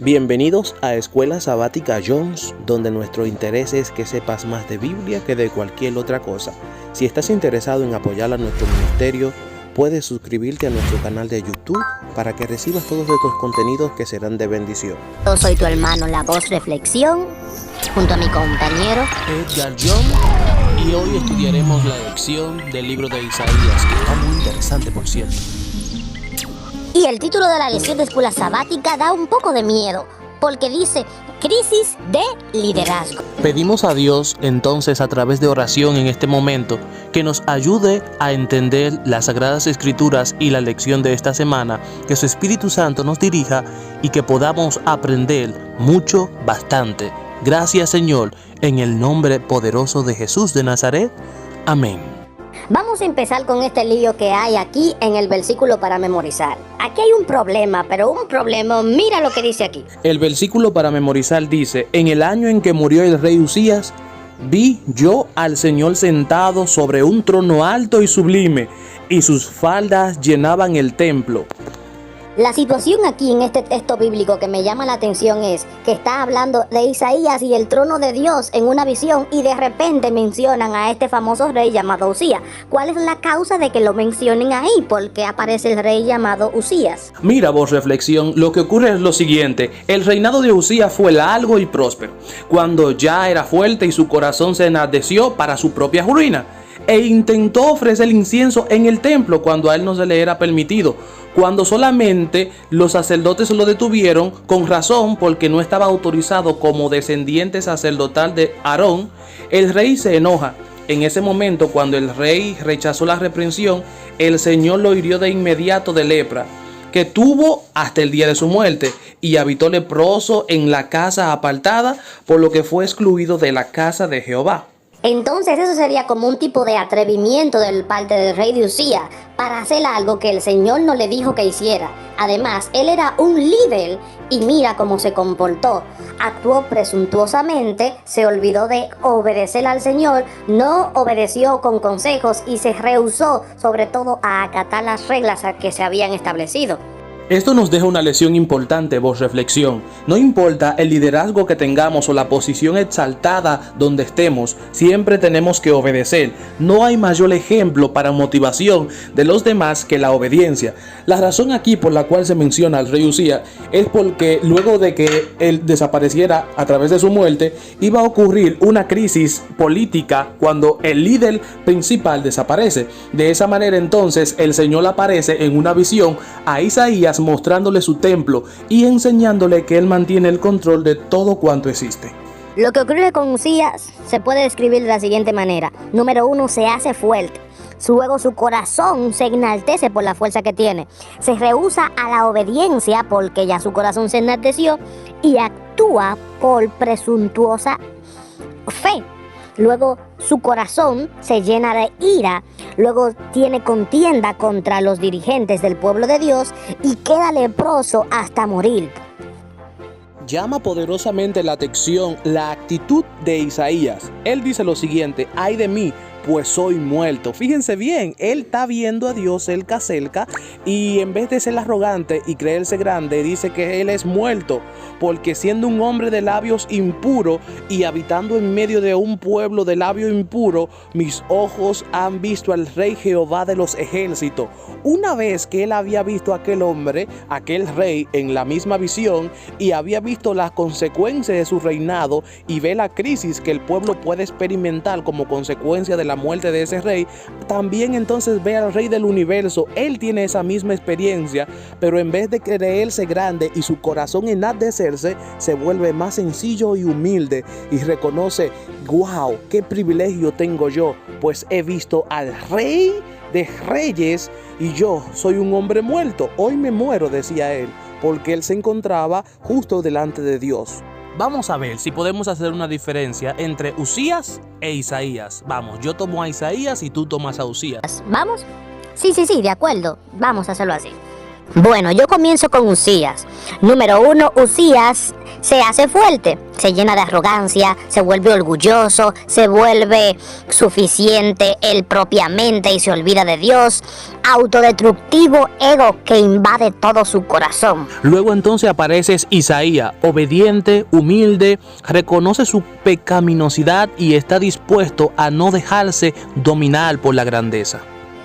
Bienvenidos a Escuela Sabática Jones, donde nuestro interés es que sepas más de Biblia que de cualquier otra cosa. Si estás interesado en apoyar a nuestro ministerio, puedes suscribirte a nuestro canal de YouTube para que recibas todos nuestros contenidos que serán de bendición. Yo soy tu hermano La Voz Reflexión, junto a mi compañero Edgar John, y hoy estudiaremos la lección del libro de Isaías, que está muy interesante, por cierto. Y el título de la lección de escuela sabática da un poco de miedo, porque dice crisis de liderazgo. Pedimos a Dios entonces a través de oración en este momento que nos ayude a entender las Sagradas Escrituras y la lección de esta semana, que su Espíritu Santo nos dirija y que podamos aprender mucho, bastante. Gracias, Señor, en el nombre poderoso de Jesús de Nazaret. Amén. Vamos a empezar con este lío que hay aquí en el versículo para memorizar. Aquí hay un problema, pero un problema, mira lo que dice aquí. El versículo para memorizar dice: en el año en que murió el rey Usías, vi yo al Señor sentado sobre un trono alto y sublime, y sus faldas llenaban el templo. La situación aquí en este texto bíblico que me llama la atención es que está hablando de Isaías y el trono de Dios en una visión, y de repente mencionan a este famoso rey llamado Usías. ¿Cuál es la causa de que lo mencionen ahí? ¿Por qué aparece el rey llamado Usías? Mira, Voz Reflexión, lo que ocurre es lo siguiente: el reinado de Usías fue largo y próspero, cuando ya era fuerte y su corazón se enardeció para su propia ruina, e intentó ofrecer incienso en el templo cuando a él no se le era permitido. Cuando solamente los sacerdotes lo detuvieron, con razón, porque no estaba autorizado como descendiente sacerdotal de Aarón, el rey se enoja. En ese momento, cuando el rey rechazó la reprensión, el Señor lo hirió de inmediato de lepra, que tuvo hasta el día de su muerte, y habitó leproso en la casa apartada, por lo que fue excluido de la casa de Jehová. Entonces eso sería como un tipo de atrevimiento del parte del rey de Usías para hacer algo que el Señor no le dijo que hiciera. Además, él era un líder y mira cómo se comportó. Actuó presuntuosamente, se olvidó de obedecer al Señor, no obedeció con consejos y se rehusó sobre todo a acatar las reglas que se habían establecido. Esto nos deja una lección importante, Voz Reflexión. No importa el liderazgo que tengamos o la posición exaltada donde estemos, siempre tenemos que obedecer. No hay mayor ejemplo para motivación de los demás que la obediencia. La razón aquí por la cual se menciona al rey Usías es porque luego de que él desapareciera a través de su muerte, iba a ocurrir una crisis política cuando el líder principal desaparece. De esa manera entonces el Señor aparece en una visión a Isaías, mostrándole su templo y enseñándole que él mantiene el control de todo cuanto existe. Lo que ocurre con Usías se puede describir de la siguiente manera. Número 1, se hace fuerte. Luego su corazón se enaltece por la fuerza que tiene. Se rehúsa a la obediencia porque ya su corazón se enalteció y actúa por presuntuosa fe. Luego su corazón se llena de ira, luego tiene contienda contra los dirigentes del pueblo de Dios y queda leproso hasta morir. Llama poderosamente la atención la actitud de Isaías. Él dice lo siguiente: ay de mí, pues soy muerto. Fíjense bien, él está viendo a Dios cerca, y en vez de ser arrogante y creerse grande, dice que él es muerto, porque siendo un hombre de labios impuros y habitando en medio de un pueblo de labios impuros, mis ojos han visto al rey Jehová de los ejércitos. Una vez que él había visto a aquel hombre, aquel rey, en la misma visión, y había visto las consecuencias de su reinado y ve la crisis que el pueblo puede experimentar como consecuencia de la muerte de ese rey, también entonces ve al rey del universo. Él tiene esa misma experiencia, pero en vez de creerse grande y su corazón enardecerse, se vuelve más sencillo y humilde y reconoce: wow, qué privilegio tengo yo, pues he visto al rey de reyes y yo soy un hombre muerto. Hoy me muero, decía él, porque él se encontraba justo delante de Dios. Vamos a ver si podemos hacer una diferencia entre Usías e Isaías. Vamos, yo tomo a Isaías y tú tomas a Usías. ¿Vamos? Sí, de acuerdo. Vamos a hacerlo así. Bueno, yo comienzo con Usías. Número 1, Usías se hace fuerte, se llena de arrogancia, se vuelve orgulloso, se vuelve suficiente él propiamente y se olvida de Dios, autodestructivo ego que invade todo su corazón. Luego entonces aparece Isaías, obediente, humilde, reconoce su pecaminosidad y está dispuesto a no dejarse dominar por la grandeza.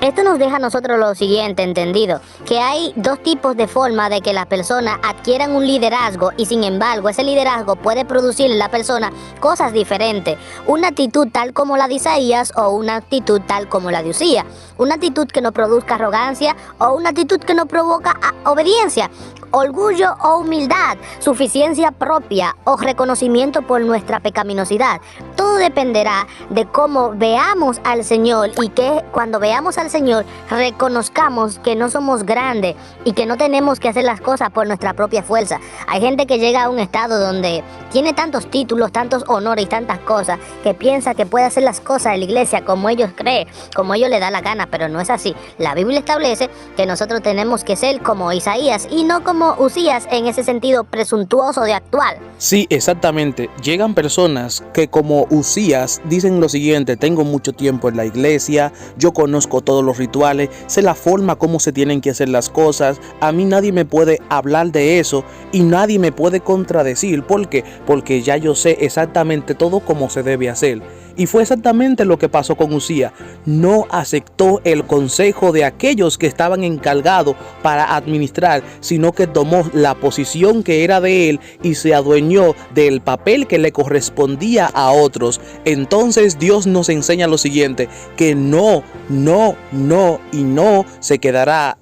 Esto nos deja a nosotros lo siguiente entendido, que hay dos tipos de forma de que las personas adquieran un liderazgo y sin embargo ese liderazgo puede producir en la persona cosas diferentes. Una actitud tal como la de Isaías o una actitud tal como la de Usías. Una actitud que no produzca arrogancia o una actitud que no provoca obediencia. Orgullo o humildad, suficiencia propia o reconocimiento por nuestra pecaminosidad. Todo dependerá de cómo veamos al Señor y que cuando veamos al Señor reconozcamos que no somos grandes y que no tenemos que hacer las cosas por nuestra propia fuerza. Hay gente que llega a un estado donde tiene tantos títulos, tantos honores y tantas cosas que piensa que puede hacer las cosas en la iglesia como ellos creen, como ellos les da la gana, pero no es así. La Biblia establece que nosotros tenemos que ser como Isaías y no como Usías en ese sentido presuntuoso de actuar. Sí, exactamente. Llegan personas que como Usías dicen lo siguiente: tengo mucho tiempo en la iglesia, yo conozco todos los rituales, sé la forma como se tienen que hacer las cosas, a mí nadie me puede hablar de eso y nadie me puede contradecir. ¿Por qué? Porque ya yo sé exactamente todo cómo se debe hacer. Y fue exactamente lo que pasó con Usías. No aceptó el consejo de aquellos que estaban encargados para administrar, sino que tomó la posición que era de él y se adueñó del papel que le correspondía a otros. Entonces Dios nos enseña lo siguiente, que no se quedará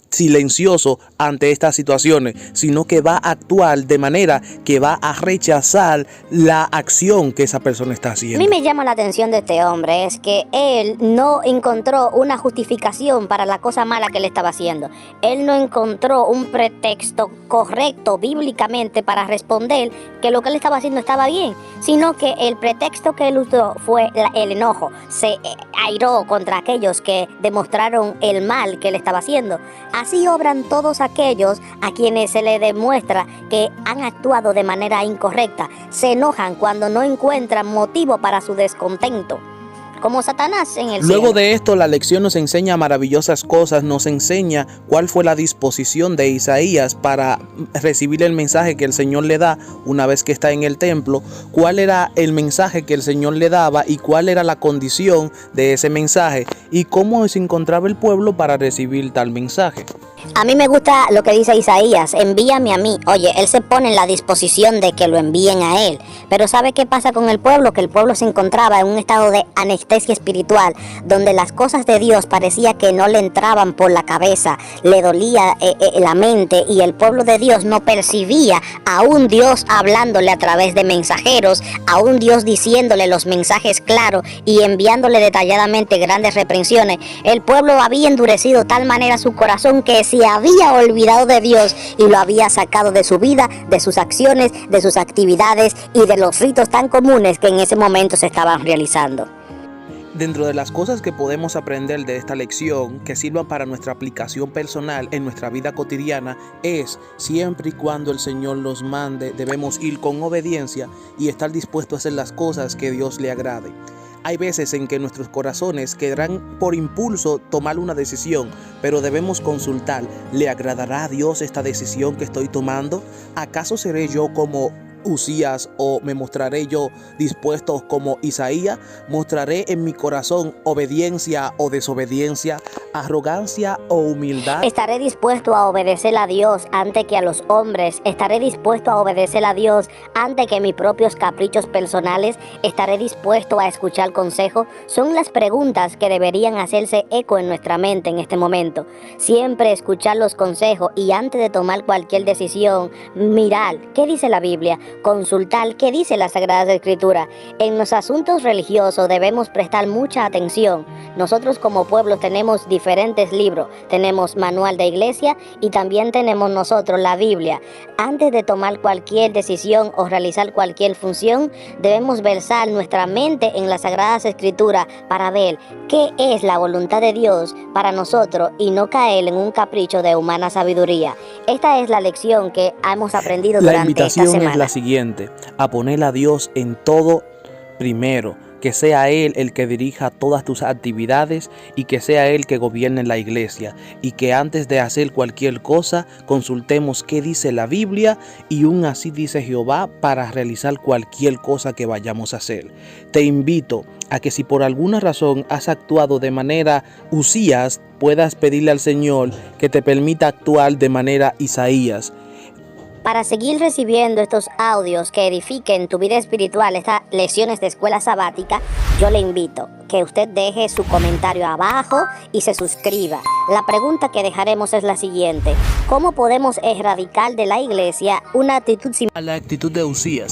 silencioso ante estas situaciones, sino que va a actuar de manera que va a rechazar la acción que esa persona está haciendo. A mí me llama la atención de este hombre es que él no encontró una justificación para la cosa mala que él estaba haciendo. Él no encontró un pretexto correcto bíblicamente para responder que lo que él estaba haciendo estaba bien, sino que el pretexto que él usó fue el enojo. Se airó contra aquellos que demostraron el mal que él estaba haciendo. Así obran todos aquellos a quienes se les demuestra que han actuado de manera incorrecta. Se enojan cuando no encuentran motivo para su descontento, como Satanás en el cielo. Luego de esto, la lección nos enseña maravillosas cosas, nos enseña cuál fue la disposición de Isaías para recibir el mensaje que el Señor le da una vez que está en el templo, cuál era el mensaje que el Señor le daba y cuál era la condición de ese mensaje y cómo se encontraba el pueblo para recibir tal mensaje. A mí me gusta lo que dice Isaías, envíame a mí. Oye, él se pone en la disposición de que lo envíen a él. Pero ¿sabe qué pasa con el pueblo? Que el pueblo se encontraba en un estado de anestesia espiritual, donde las cosas de Dios parecía que no le entraban por la cabeza, le dolía la mente, y el pueblo de Dios no percibía a un Dios hablándole a través de mensajeros, a un Dios diciéndole los mensajes claros y enviándole detalladamente grandes reprensiones. El pueblo había endurecido tal manera su corazón que se había olvidado de Dios y lo había sacado de su vida, de sus acciones, de sus actividades y de los ritos tan comunes que en ese momento se estaban realizando. Dentro de las cosas que podemos aprender de esta lección que sirvan para nuestra aplicación personal en nuestra vida cotidiana es, siempre y cuando el Señor los mande, debemos ir con obediencia y estar dispuestos a hacer las cosas que Dios le agrade. Hay veces en que nuestros corazones querrán por impulso tomar una decisión, pero debemos consultar, ¿le agradará a Dios esta decisión que estoy tomando? ¿Acaso seré yo como Usías o me mostraré yo dispuesto como Isaías? ¿Mostraré en mi corazón obediencia o desobediencia, arrogancia o humildad? Estaré dispuesto a obedecer a Dios antes que a los hombres. Estaré dispuesto a obedecer a Dios antes que mis propios caprichos personales. Estaré dispuesto a escuchar consejos. Son las preguntas que deberían hacerse eco en nuestra mente en este momento. Siempre escuchar los consejos y antes de tomar cualquier decisión, mirar qué dice la Biblia, consultar qué dice la Sagrada Escritura. En los asuntos religiosos debemos prestar mucha atención. Nosotros como pueblo tenemos diferentes libros, tenemos manual de iglesia y también tenemos nosotros la Biblia. Antes de tomar cualquier decisión o realizar cualquier función, debemos versar nuestra mente en las Sagradas Escrituras para ver qué es la voluntad de Dios para nosotros y no caer en un capricho de humana sabiduría. Esta es la lección que hemos aprendido durante esta semana. siguiente: a poner a Dios en todo primero, que sea Él el que dirija todas tus actividades y que sea Él que gobierne la iglesia, y que antes de hacer cualquier cosa consultemos qué dice la Biblia y un así dice Jehová para realizar cualquier cosa que vayamos a hacer. Te invito a que si por alguna razón has actuado de manera Usías, puedas pedirle al Señor que te permita actuar de manera Isaías. Para seguir recibiendo estos audios que edifiquen tu vida espiritual, estas lecciones de escuela sabática, yo le invito que usted deje su comentario abajo y se suscriba. La pregunta que dejaremos es la siguiente: ¿cómo podemos erradicar de la iglesia una actitud similar a la actitud de Usías?